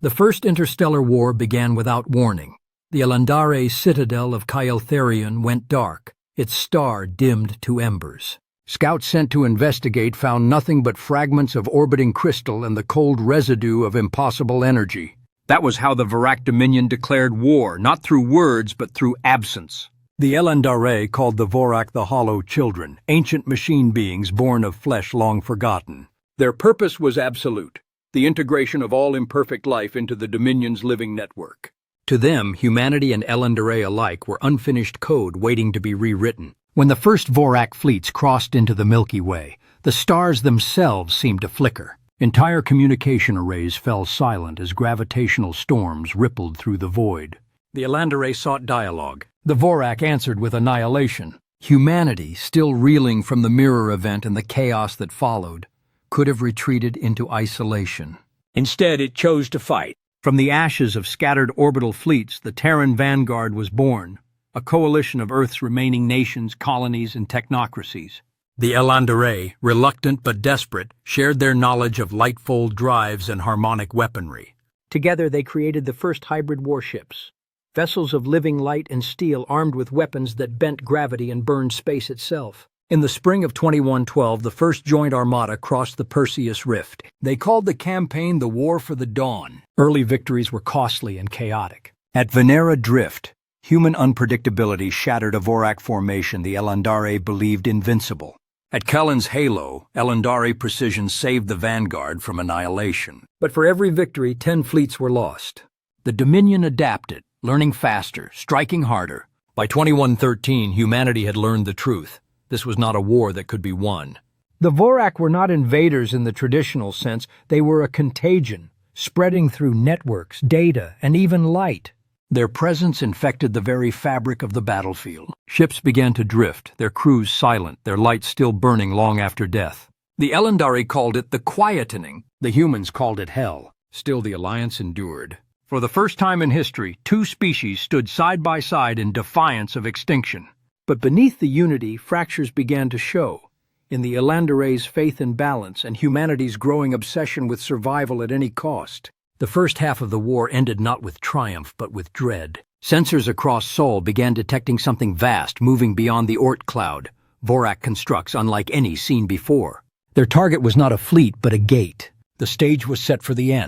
The First Interstellar War began without warning. The Elandarei citadel of Kyeltharion went dark, its star dimmed to embers. Scouts sent to investigate found nothing but fragments of orbiting crystal and the cold residue of impossible energy. That was how the Vorack Dominion declared war, not through words but through absence. The Elandarei called the Vorack the Hollow Children, ancient machine beings born of flesh long forgotten. Their purpose was absolute, the integration of all imperfect life into the Dominion's living network. To them, humanity and Elandarei alike were unfinished code waiting to be rewritten. When the first Vorack fleets crossed into the Milky Way, the stars themselves seemed to flicker. Entire communication arrays fell silent as gravitational storms rippled through the void. The Elandarei sought dialogue. The Vorack answered with annihilation. Humanity, still reeling from the mirror event and the chaos that followed, could have retreated into isolation. Instead, it chose to fight. From the ashes of scattered orbital fleets, the Terran vanguard was born, a coalition of Earth's remaining nations, colonies, and technocracies. The Elandarei, reluctant but desperate, shared their knowledge of lightfold drives and harmonic weaponry. Together they created the first hybrid warships, vessels of living light and steel armed with weapons that bent gravity and burned space itself. In the spring of 2112, the first joint armada crossed the Perseus Rift. They called the campaign the War for the Dawn. Early victories were costly and chaotic. At Venera Drift, human unpredictability shattered a Vorack formation the Elandarei believed invincible. At Kellen's Halo, Elandarei precision saved the vanguard from annihilation. But for every victory, 10 fleets were lost. The Dominion adapted, learning faster, striking harder. By 2113, humanity had learned the truth. This was not a war that could be won. The Vorack were not invaders in the traditional sense. They were a contagion, spreading through networks, data, and even light. Their presence infected the very fabric of the battlefield. Ships began to drift, their crews silent, their lights still burning long after death. The Elandarei called it the quietening. The humans called it hell. Still, the alliance endured. For the first time in history, two species stood side by side in defiance of extinction. But beneath the unity, fractures began to show. In the Elandarei's faith in balance and humanity's growing obsession with survival at any cost. The first half of the war ended not with triumph, but with dread. Sensors across Sol began detecting something vast moving beyond the Oort cloud, Vorack constructs unlike any seen before. Their target was not a fleet, but a gate. The stage was set for the end.